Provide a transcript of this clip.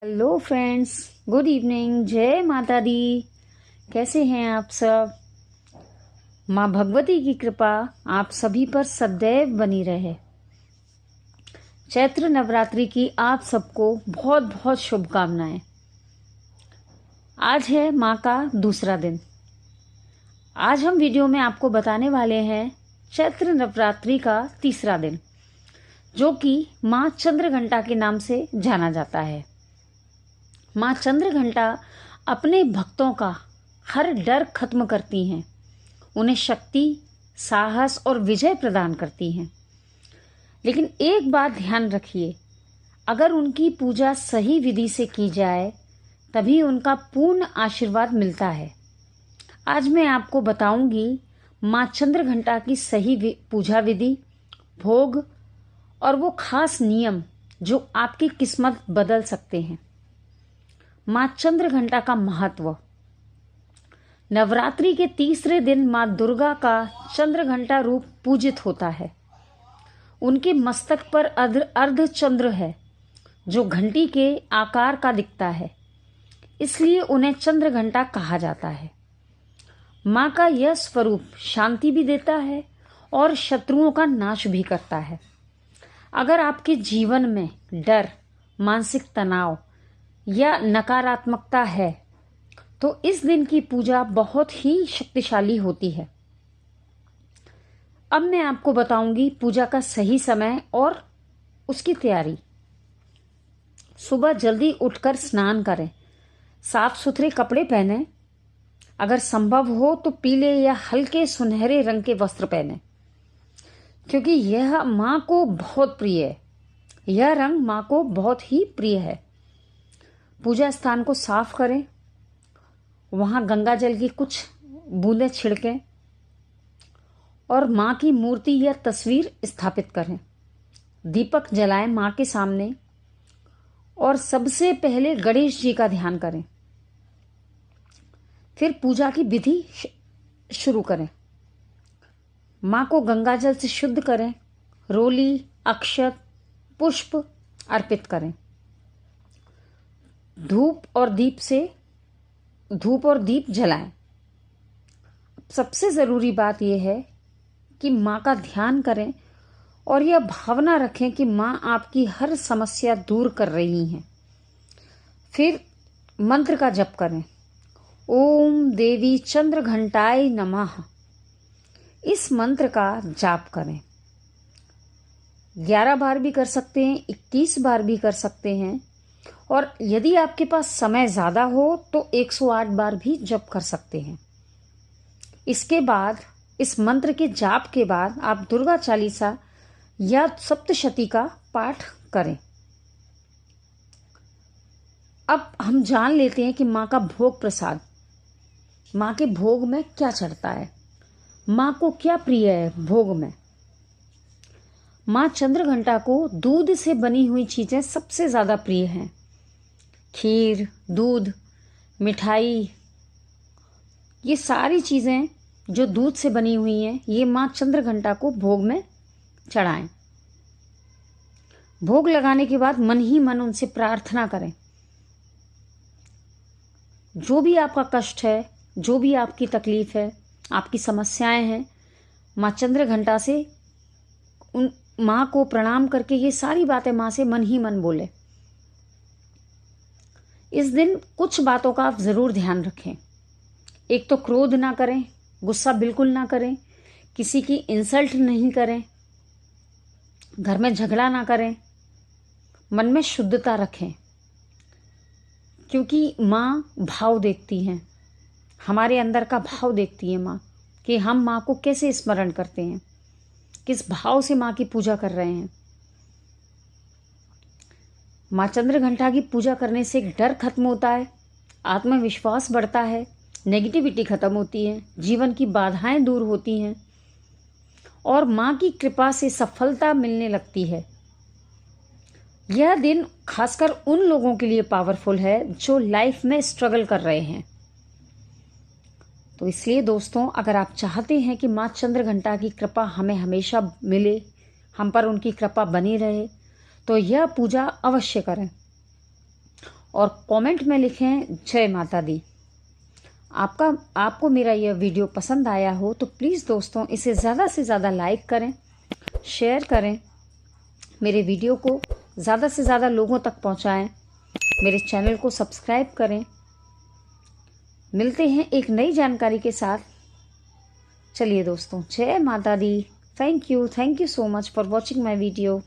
Hello friends, good evening. जय माता दी। कैसे हैं आप सब? माँ भगवती की कृपा आप सभी पर सदैव बनी रहे। चैत्र नवरात्रि की आप सबको बहुत बहुत शुभकामनाएं। आज है माँ का दूसरा दिन। आज हम वीडियो में आपको बताने वाले हैं चैत्र नवरात्रि का तीसरा दिन, जो कि माँ चंद्रघंटा के नाम से जाना जाता है। माँ चंद्रघंटा अपने भक्तों का हर डर खत्म करती हैं, उन्हें शक्ति, साहस और विजय प्रदान करती हैं। लेकिन एक बात ध्यान रखिए, अगर उनकी पूजा सही विधि से की जाए तभी उनका पूर्ण आशीर्वाद मिलता है। आज मैं आपको बताऊंगी माँ चंद्रघंटा की सही पूजा विधि, भोग और वो खास नियम जो आपकी किस्मत बदल सकते हैं। माँ चंद्रघंटा का महत्व। नवरात्रि के तीसरे दिन माँ दुर्गा का चंद्रघंटा रूप पूजित होता है। उनके मस्तक पर अर्ध चंद्र है जो घंटी के आकार का दिखता है, इसलिए उन्हें चंद्रघंटा कहा जाता है। माँ का यह स्वरूप शांति भी देता है और शत्रुओं का नाश भी करता है। अगर आपके जीवन में डर, मानसिक तनाव या नकारात्मकता है तो इस दिन की पूजा बहुत ही शक्तिशाली होती है। अब मैं आपको बताऊंगी पूजा का सही समय और उसकी तैयारी। सुबह जल्दी उठकर स्नान करें, साफ सुथरे कपड़े पहनें, अगर संभव हो तो पीले या हल्के सुनहरे रंग के वस्त्र पहनें, क्योंकि यह माँ को बहुत प्रिय है। यह रंग माँ को बहुत ही प्रिय है। पूजा स्थान को साफ करें, वहाँ गंगा जल की कुछ बूंदें छिड़कें और माँ की मूर्ति या तस्वीर स्थापित करें। दीपक जलाएं माँ के सामने और सबसे पहले गणेश जी का ध्यान करें। फिर पूजा की विधि शुरू करें। माँ को गंगा जल से शुद्ध करें, रोली, अक्षत, पुष्प अर्पित करें। धूप और दीप जलाएं। सबसे ज़रूरी बात यह है कि माँ का ध्यान करें और यह भावना रखें कि माँ आपकी हर समस्या दूर कर रही हैं। फिर मंत्र का जप करें, ओम देवी चंद्रघंटाय नमः। इस मंत्र का जाप करें। 11 बार भी कर सकते हैं, 21 बार भी कर सकते हैं, और यदि आपके पास समय ज़्यादा हो तो 108 बार भी जप कर सकते हैं। इसके बाद, इस मंत्र के जाप के बाद आप दुर्गा चालीसा या सप्तशती का पाठ करें। अब हम जान लेते हैं कि माँ का भोग प्रसाद, माँ के भोग में क्या चढ़ता है, माँ को क्या प्रिय है भोग में। माँ चंद्रघंटा को दूध से बनी हुई चीज़ें सबसे ज़्यादा प्रिय हैं। खीर, दूध, मिठाई, ये सारी चीज़ें जो दूध से बनी हुई हैं, ये माँ चंद्रघंटा को भोग में चढ़ाएं। भोग लगाने के बाद मन ही मन उनसे प्रार्थना करें। जो भी आपका कष्ट है, जो भी आपकी तकलीफ है, आपकी समस्याएं हैं, माँ चंद्रघंटा से उन माँ को प्रणाम करके ये सारी बातें माँ से मन ही मन बोले। इस दिन कुछ बातों का आप ज़रूर ध्यान रखें। एक तो क्रोध ना करें, गुस्सा बिल्कुल ना करें, किसी की इंसल्ट नहीं करें, घर में झगड़ा ना करें, मन में शुद्धता रखें, क्योंकि माँ भाव देखती हैं, हमारे अंदर का भाव देखती है माँ, कि हम माँ को कैसे स्मरण करते हैं, किस भाव से माँ की पूजा कर रहे हैं। माँ चंद्रघंटा की पूजा करने से डर खत्म होता है, आत्मविश्वास बढ़ता है, नेगेटिविटी खत्म होती है, जीवन की बाधाएं दूर होती हैं और माँ की कृपा से सफलता मिलने लगती है। यह दिन खासकर उन लोगों के लिए पावरफुल है जो लाइफ में स्ट्रगल कर रहे हैं। तो इसलिए दोस्तों, अगर आप चाहते हैं कि माँ चंद्रघंटा की कृपा हमें हमेशा मिले, हम पर उनकी कृपा बनी रहे, तो यह पूजा अवश्य करें और कमेंट में लिखें जय माता दी। आपको मेरा यह वीडियो पसंद आया हो तो प्लीज़ दोस्तों इसे ज़्यादा से ज़्यादा लाइक करें, शेयर करें, मेरे वीडियो को ज़्यादा से ज़्यादा लोगों तक पहुंचाएं, मेरे चैनल को सब्सक्राइब करें। मिलते हैं एक नई जानकारी के साथ। चलिए दोस्तों, जय माता दी। Thank you so much for watching my video.